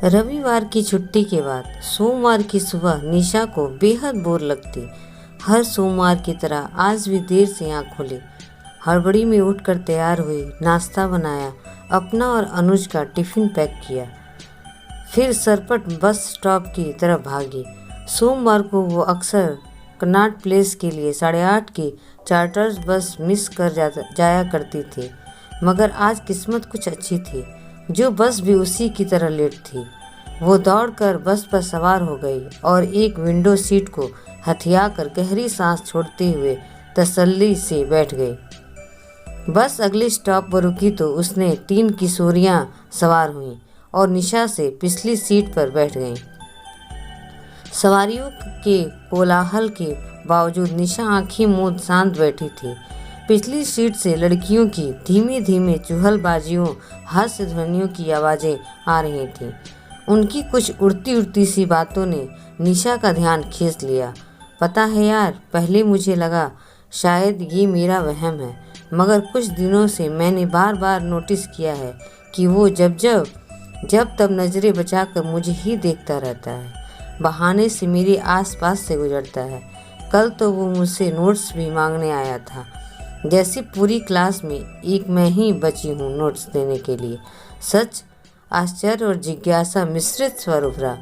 रविवार की छुट्टी के बाद सोमवार की सुबह निशा को बेहद बोर लगती। हर सोमवार की तरह आज भी देर से आँख खुली। हड़बड़ी में उठकर तैयार हुई, नाश्ता बनाया, अपना और अनुज का टिफिन पैक किया, फिर सरपट बस स्टॉप की तरफ भागी। सोमवार को वो अक्सर कनॉट प्लेस के लिए 8:30 की चार्टर्स बस मिस कर जाया करती थी, मगर आज किस्मत कुछ अच्छी थी, जो बस भी उसी की तरह लेट थी। वो दौड़कर बस पर सवार हो गई और एक विंडो सीट को हथियाकर गहरी सांस छोड़ते हुए तसल्ली से बैठ गई। बस अगले स्टॉप पर रुकी तो उसने 3 किशोरियां सवार हुईं और निशा से पिछली सीट पर बैठ गईं। सवारियों के कोलाहल के बावजूद निशा आंखें मूंद शांत बैठी थी। पिछली सीट से लड़कियों की धीमे धीमे चुहलबाजियों, हास्य ध्वनियों की आवाज़ें आ रही थीं। उनकी कुछ उड़ती उड़ती सी बातों ने निशा का ध्यान खींच लिया। पता है यार, पहले मुझे लगा शायद ये मेरा वहम है, मगर कुछ दिनों से मैंने बार बार नोटिस किया है कि वो जब तब नज़रें बचाकर मुझे ही देखता रहता है, बहाने से मेरे आसपास से गुजरता है। कल तो वो मुझसे नोट्स भी मांगने आया था, जैसे पूरी क्लास में एक मैं ही बची हूँ नोट्स देने के लिए। सच आश्चर्य और जिज्ञासा मिश्रित स्वर उभरा।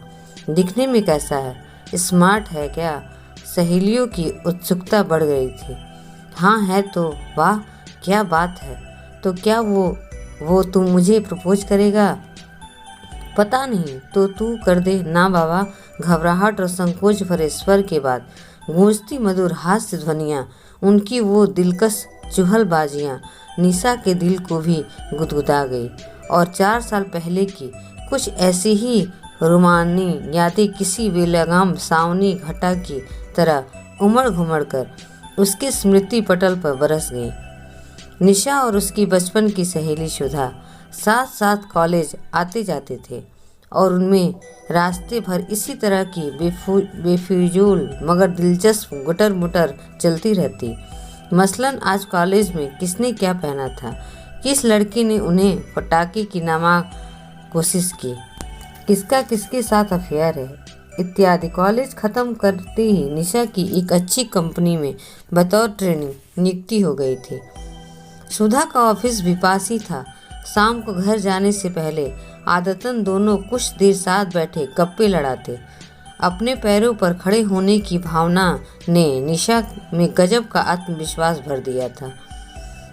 दिखने में कैसा है? स्मार्ट है क्या? सहेलियों की उत्सुकता बढ़ गई थी। हाँ है तो वाह, क्या बात है। तो क्या वो तू मुझे प्रपोज करेगा? पता नहीं, तो तू कर दे ना बाबा। घबराहट और संकोच भरे स्वर के बाद गूंजती मधुर हास्य ध्वनियाँ, उनकी वो दिलकश चुहलबाजियाँ निशा के दिल को भी गुदगुदा गई और 4 साल पहले की कुछ ऐसी ही रोमानी यादें किसी बेलगाम सावनी घटा की तरह उमड़ घुमड़ कर उसके स्मृति पटल पर बरस गई। निशा और उसकी बचपन की सहेली सुधा साथ साथ कॉलेज आते जाते थे और उनमें रास्ते भर इसी तरह की बेफिजूल मगर दिलचस्प गुटर मुटर चलती रहती। मसलन आज कॉलेज में किसने क्या पहना था, किस लड़की ने उन्हें पटाखे की नामाक कोशिश की, किसका किसके साथ अफेयर है इत्यादि। कॉलेज ख़त्म करते ही निशा की एक अच्छी कंपनी में बतौर ट्रेनिंग नियुक्ति हो गई थी। सुधा का ऑफिस भी पास ही था। शाम को घर जाने से पहले आदतन दोनों कुछ देर साथ बैठे गप्पे लड़ाते। अपने पैरों पर खड़े होने की भावना ने निशा में गजब का आत्मविश्वास भर दिया था।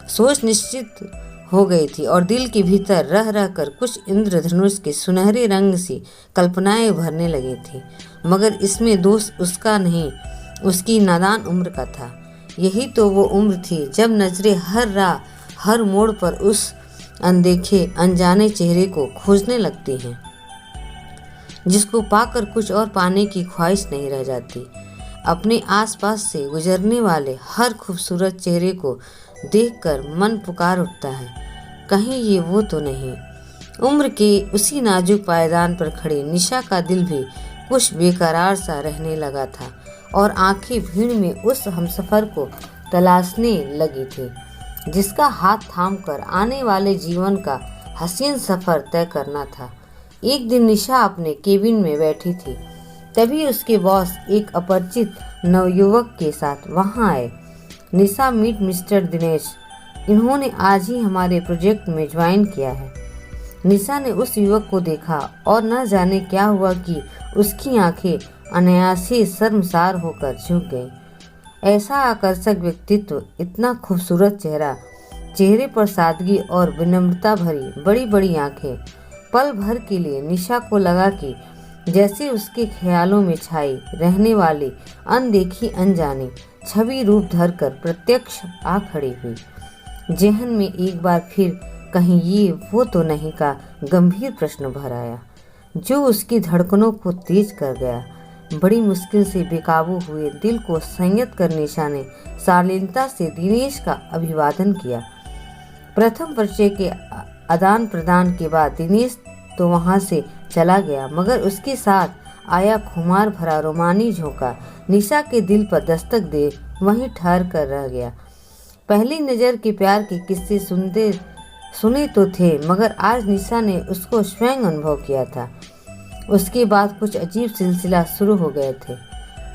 सोच निश्चित हो गई थी और दिल के भीतर रह रह कर कुछ इंद्रधनुष के सुनहरे रंग सी कल्पनाएं भरने लगी थी, मगर इसमें दोष उसका नहीं, उसकी नादान उम्र का था। यही तो वो उम्र थी जब नजरें हर राह हर मोड़ पर उस अनदेखे अनजाने चेहरे को खोजने लगती हैं, जिसको पाकर कुछ और पाने की ख्वाहिश नहीं रह जाती। अपने आसपास से गुजरने वाले हर खूबसूरत चेहरे को देखकर मन पुकार उठता है, कहीं ये वो तो नहीं। उम्र के उसी नाजुक पायदान पर खड़ी निशा का दिल भी कुछ बेकरार सा रहने लगा था और आंखें भीड़ में उस हमसफर को तलाशने लगी थी, जिसका हाथ थामकर आने वाले जीवन का हसीन सफ़र तय करना था। एक दिन निशा अपने केबिन में बैठी थी, तभी उसके बॉस एक अपरिचित नवयुवक के साथ वहां आए। निशा, मीट मिस्टर दिनेश, इन्होंने आज ही हमारे प्रोजेक्ट में ज्वाइन किया है। निशा ने उस युवक को देखा और न जाने क्या हुआ कि उसकी आंखें अनायास ही शर्मसार होकर झुक गईं। ऐसा आकर्षक व्यक्तित्व, इतना खूबसूरत चेहरा, चेहरे पर सादगी और विनम्रता भरी बड़ी बड़ी आंखें। पल भर के लिए निशा को लगा कि जैसे उसके ख्यालों में छाई रहने वाली अनदेखी अनजानी छवि रूप धरकर प्रत्यक्ष आ खड़ी हुई। जेहन में एक बार फिर कहीं ये वो तो नहीं का गंभीर प्रश्न भर आया, जो उसकी धड़कनों को तेज कर गया। बड़ी मुश्किल से बेकाबू हुए दिल को संयत कर निशा ने शालीनता से दिनेश का अभिवादन किया। प्रथम परिचय के आदान प्रदान के बाद दिनेश तो वहां से चला गया, मगर उसके साथ आया खुमार भरा रोमानी झोंका निशा के दिल पर दस्तक दे वहीं ठहर कर रह गया। पहली नज़र के प्यार के किस्से सुने तो थे, मगर आज निशा ने उसको स्वयं अनुभव किया था। उसके बाद कुछ अजीब सिलसिला शुरू हो गए थे।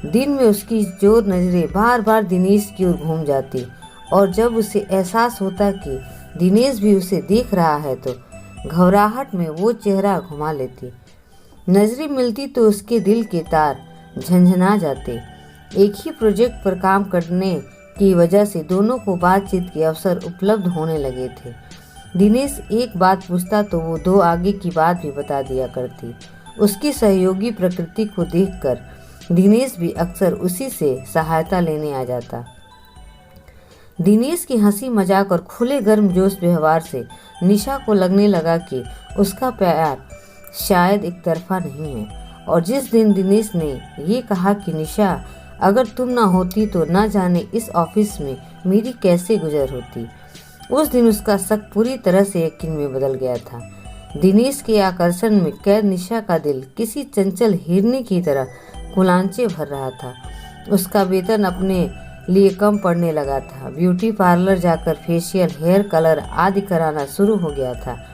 दिन में उसकी जोर नजरें बार बार दिनेश की ओर घूम जाती और जब उसे एहसास होता कि दिनेश भी उसे देख रहा है तो घबराहट में वो चेहरा घुमा लेती। नजरें मिलती तो उसके दिल के तार झंझना जाते। एक ही प्रोजेक्ट पर काम करने की वजह से दोनों को बातचीत के अवसर उपलब्ध होने लगे थे। दिनेश एक बात पूछता तो वो दो आगे की बात भी बता दिया करती। उसकी सहयोगी प्रकृति को देखकर दिनेश भी अक्सर उसी से सहायता लेने आ जाता। दिनेश की हंसी मजाक और खुले गर्मजोश व्यवहार से निशा को लगने लगा कि उसका प्यार शायद एक तरफा नहीं है। और जिस दिन दिनेश ने ये कहा कि निशा, अगर तुम ना होती तो ना जाने इस ऑफिस में मेरी कैसे गुजर होती, उस दिन उसका शक पूरी तरह से यकीन में बदल गया था। दिनेश के आकर्षण में कैद निशा का दिल किसी चंचल हिरनी की तरह कुलांचे भर रहा था। उसका वेतन अपने लिए कम पड़ने लगा था। ब्यूटी पार्लर जाकर फेशियल, हेयर कलर आदि कराना शुरू हो गया था।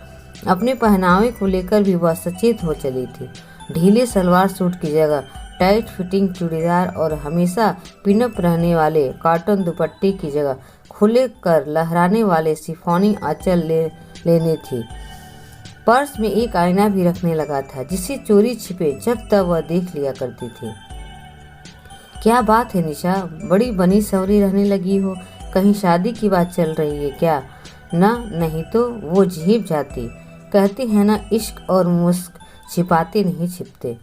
अपने पहनावे को लेकर भी वह सचेत हो चली थी। ढीले सलवार सूट की जगह टाइट फिटिंग चूड़ीदार और हमेशा पिनअप रहने वाले कॉटन दुपट्टे की जगह खुले कर लहराने वाले शिफॉनी आंचल लेने थी। पर्स में एक आईना भी रखने लगा था जिसे चोरी छिपे जब तक वह देख लिया करती थी। क्या बात है निशा, बड़ी बनी सवरी रहने लगी हो, कहीं शादी की बात चल रही है क्या? ना, नहीं तो वो झेप जाती। कहते हैं ना, इश्क और मुस्क छिपाते नहीं छिपते।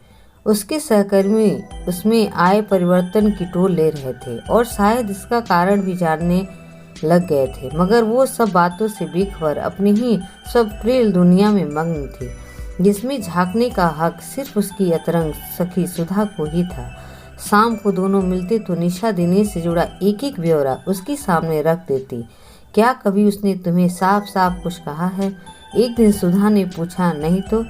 उसके सहकर्मी उसमें आए परिवर्तन की टोल ले रहे थे और शायद इसका कारण भी जानने लग गए थे, मगर वो सब बातों से बेखबर अपनी ही स्वप्निल दुनिया में मग्न थी, जिसमें झांकने का हक सिर्फ उसकी अतरंग सखी सुधा को ही था। शाम को दोनों मिलते तो निशा दिनेश से जुड़ा एक एक ब्यौरा उसके सामने रख देती। क्या कभी उसने तुम्हें साफ साफ कुछ कहा है? एक दिन सुधा ने पूछा। नहीं तो,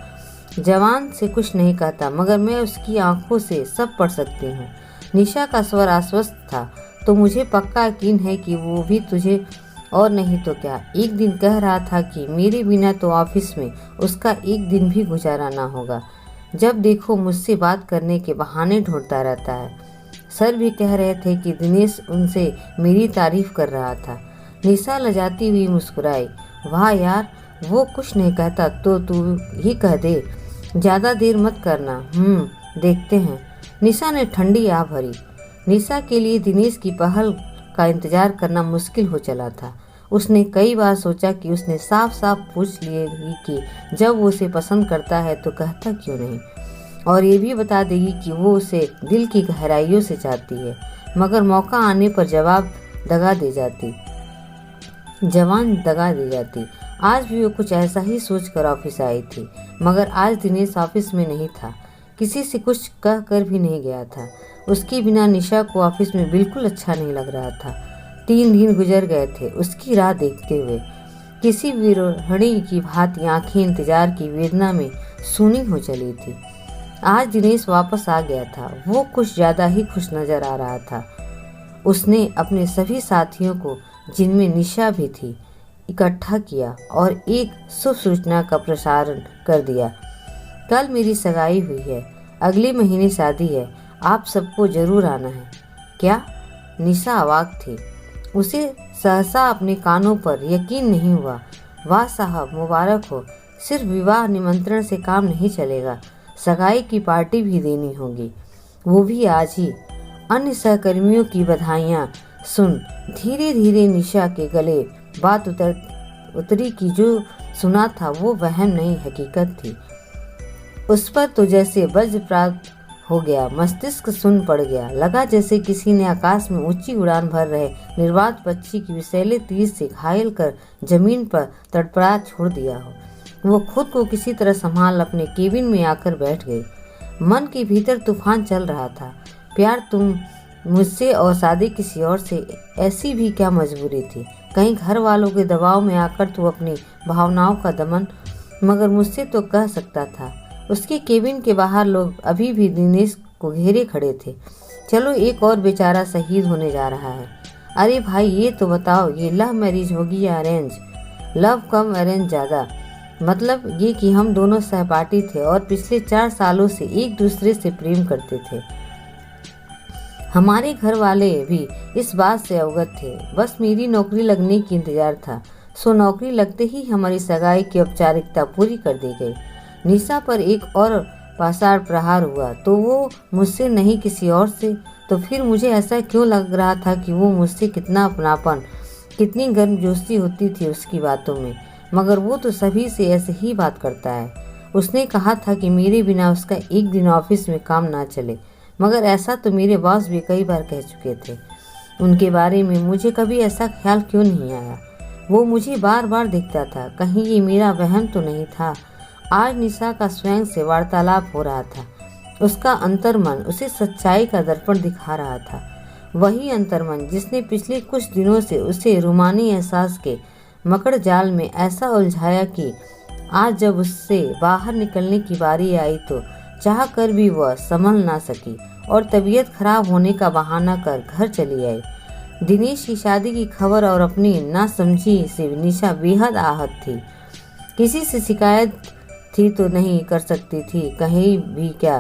जवान से कुछ नहीं कहता, मगर मैं उसकी आंखों से सब पढ़ सकती हूँ। निशा का स्वर आश्वस्त था। तो मुझे पक्का यकीन है कि वो भी तुझे, और नहीं तो क्या, एक दिन कह रहा था कि मेरे बिना तो ऑफिस में उसका एक दिन भी गुजारा ना होगा। जब देखो मुझसे बात करने के बहाने ढूंढता रहता है। सर भी कह रहे थे कि दिनेश उनसे मेरी तारीफ कर रहा था। निशा लजाती हुई मुस्कुराई। वाह यार, वो कुछ नहीं कहता तो तू ही कह दे। ज़्यादा देर मत करना, देखते हैं। निशा ने ठंडी आह भरी। निशा के लिए दिनेश की पहल का इंतजार करना मुश्किल हो चला था। उसने कई बार सोचा कि उसने साफ साफ पूछ लिएगी कि जब वो उसे पसंद करता है तो कहता क्यों नहीं, और ये भी बता देगी कि वो उसे दिल की गहराइयों से चाहती है, मगर मौका आने पर जवान दगा दे जाती। आज भी वो कुछ ऐसा ही सोचकर ऑफिस आई थी, मगर आज दिनेश ऑफिस में नहीं था। किसी से कुछ कह कर भी नहीं गया था। उसके बिना निशा को ऑफिस में बिल्कुल अच्छा नहीं लग रहा था। 3 दिन गुजर गए थे उसकी राह देखते हुए। किसी विरहणी की भांति आंखें इंतजार की वेदना में सूनी हो चली थी। आज दिनेश वापस आ गया था। वो कुछ ज्यादा ही खुश नजर आ रहा था। उसने अपने सभी साथियों को, जिनमें निशा भी थी, इकट्ठा किया और एक शुभ सूचना का प्रसारण कर दिया। कल मेरी सगाई हुई है, अगले महीने शादी है, आप सबको जरूर आना है। क्या? निशा अवाक थी। उसे सहसा अपने कानों पर यकीन नहीं हुआ। वाह साहब, मुबारक हो। सिर्फ विवाह निमंत्रण से काम नहीं चलेगा, सगाई की पार्टी भी देनी होगी, वो भी आज ही। अन्य सहकर्मियों की बधाइयाँ सुन धीरे धीरे निशा के गले बात उतरी कि जो सुना था वो वहम नहीं हकीकत थी। उस पर तो जैसे वज्रपात हो गया, मस्तिष्क सुन पड़ गया। लगा जैसे किसी ने आकाश में ऊंची उड़ान भर रहे निर्वात पक्षी की विषैले तीर से घायल कर जमीन पर तड़पड़ा छोड़ दिया हो। वो खुद को किसी तरह संभाल अपने केबिन में आकर बैठ गई। मन के भीतर तूफान चल रहा था। प्यार तुम मुझसे और शादी किसी और से, ऐसी भी क्या मजबूरी थी? कहीं घर वालों के दबाव में आकर तू अपनी भावनाओं का दमन, मगर मुझसे तो कह सकता था। उसके केबिन के बाहर लोग अभी भी दिनेश को घेरे खड़े थे। चलो, एक और बेचारा शहीद होने जा रहा है। अरे भाई, ये तो बताओ, ये लव मैरिज होगी या अरेंज? लव कम, अरेंज ज़्यादा। मतलब ये कि हम दोनों सहपाठी थे और पिछले 4 सालों से एक दूसरे से प्रेम करते थे। हमारे घर वाले भी इस बात से अवगत थे, बस मेरी नौकरी लगने की इंतजार था। सो नौकरी लगते ही हमारी सगाई की औपचारिकता पूरी कर दी गई। निशा पर एक और पाषाण प्रहार हुआ तो वो मुझसे नहीं किसी और से। तो फिर मुझे ऐसा क्यों लग रहा था कि वो मुझसे कितना अपनापन, कितनी गर्मजोशी होती थी उसकी बातों में। मगर वो तो सभी से ऐसे ही बात करता है। उसने कहा था कि मेरे बिना उसका एक दिन ऑफिस में काम ना चले, मगर ऐसा तो मेरे बॉस भी कई बार कह चुके थे। उनके बारे में मुझे कभी ऐसा ख्याल क्यों नहीं आया? वो मुझे बार बार देखता था, कहीं ये मेरा वहम तो नहीं था। आज निशा का स्वयं से वार्तालाप हो रहा था। उसका अंतर्मन उसे सच्चाई का दर्पण दिखा रहा था। वही अंतर्मन जिसने पिछले कुछ दिनों से उसे रूमानी एहसास के मकड़ जाल में ऐसा उलझाया कि आज जब उससे बाहर निकलने की बारी आई तो चाह कर भी वह संभल ना सकी और तबीयत खराब होने का बहाना कर घर चली आई। दिनेश की शादी की खबर और अपनी नासमझी से निशा बेहद आहत थी। किसी से शिकायत थी तो नहीं कर सकती थी, कहीं भी क्या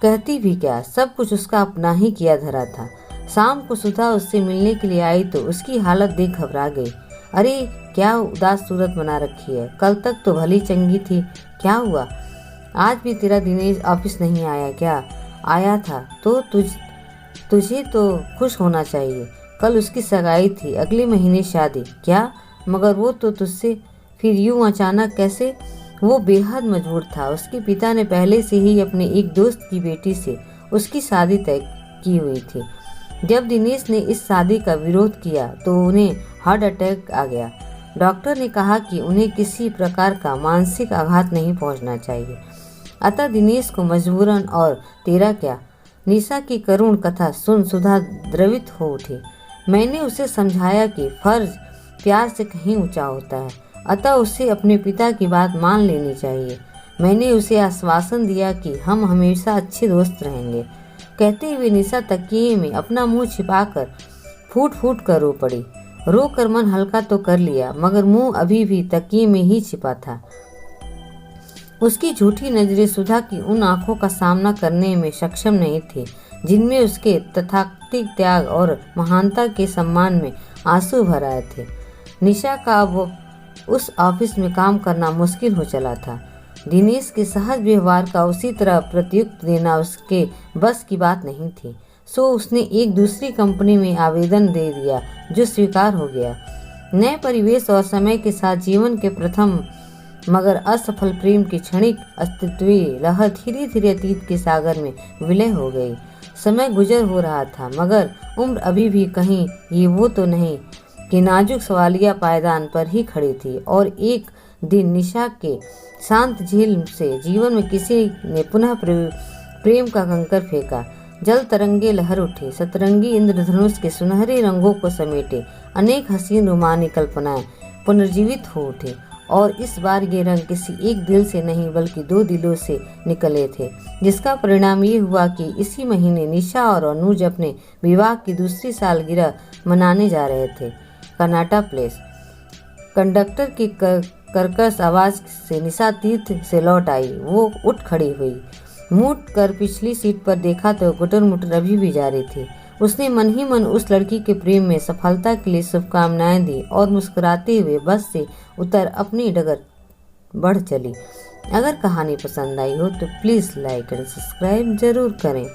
कहती भी क्या, सब कुछ उसका अपना ही किया धरा था। शाम को सुधा उससे मिलने के लिए आई तो उसकी हालत देख घबरा गई। अरे क्या उदास सूरत बना रखी है, कल तक तो भली चंगी थी, क्या हुआ? आज भी तेरा दिनेश ऑफिस नहीं आया क्या? आया था तो तुझे तो खुश होना चाहिए। कल उसकी सगाई थी, अगले महीने शादी। क्या? मगर वो तो तुझसे फिर यूं अचानक कैसे? वो बेहद मजबूर था। उसके पिता ने पहले से ही अपने एक दोस्त की बेटी से उसकी शादी तय की हुई थी। जब दिनेश ने इस शादी का विरोध किया तो उन्हें हार्ट अटैक आ गया। डॉक्टर ने कहा कि उन्हें किसी प्रकार का मानसिक आघात नहीं पहुंचना चाहिए। अतः दिनेश को मजबूरन, और तेरा क्या? निशा की करुण कथा सुन सुधा द्रवित हो उठी। मैंने उसे समझाया कि फर्ज प्यार से कहीं ऊंचा होता है, अतः उसे अपने पिता की बात मान लेनी चाहिए। मैंने उसे आश्वासन दिया कि हम हमेशा अच्छे दोस्त रहेंगे। कहते हुए निशा तकिए में अपना मुंह छिपाकर फूट फूट कर रो पड़ी। रो कर मन हल्का तो कर लिया, मगर मुंह अभी भी तकिए में ही छिपा था। उसकी झूठी नजरें सुधा की उन आंखों का सामना करने में सक्षम नहीं थी जिनमें उसके तथाकथित त्याग और महानता के सम्मान में आंसू भर आए थे। निशा का अब उस ऑफिस में काम करना मुश्किल हो चला था। दिनेश के सहज व्यवहार का उसी तरह प्रत्युत्तर देना उसके बस की बात नहीं थी। सो उसने एक दूसरी कंपनी में आवेदन दे दिया जो स्वीकार हो गया। नए परिवेश और समय के साथ जीवन के प्रथम मगर असफल प्रेम की क्षणिक अस्तित्वीय लहर धीरे धीरे अतीत के सागर में विलय हो गई। समय गुजर हो रहा था, मगर उम्र अभी भी कहीं ये वो तो नहीं कि नाजुक सवालिया पायदान पर ही खड़ी थी। और एक दिन निशा के शांत झील से जीवन में किसी ने पुनः प्रेम का कंकर फेंका। जल तरंगे लहर उठी, सतरंगी इंद्रधनुष के सुनहरे रंगों को समेटे अनेक हसीन रोमानी कल्पनाएं पुनर्जीवित हो उठे। और इस बार ये रंग किसी एक दिल से नहीं बल्कि 2 दिलों से निकले थे, जिसका परिणाम ये हुआ कि इसी महीने निशा और अनुज अपने विवाह की दूसरी सालगिरह मनाने जा रहे थे। कर्नाटा प्लेस। कंडक्टर की कर्कश आवाज से निशा तीर्थ से लौट आई। वो उठ खड़ी हुई, मुड़ कर पिछली सीट पर देखा तो गुटर मुटर अभी भी जारी थी। उसने मन ही मन उस लड़की के प्रेम में सफलता के लिए शुभकामनाएं दी और मुस्कुराते हुए बस से उतर अपनी डगर बढ़ चली। अगर कहानी पसंद आई हो तो प्लीज़ लाइक और सब्सक्राइब जरूर करें।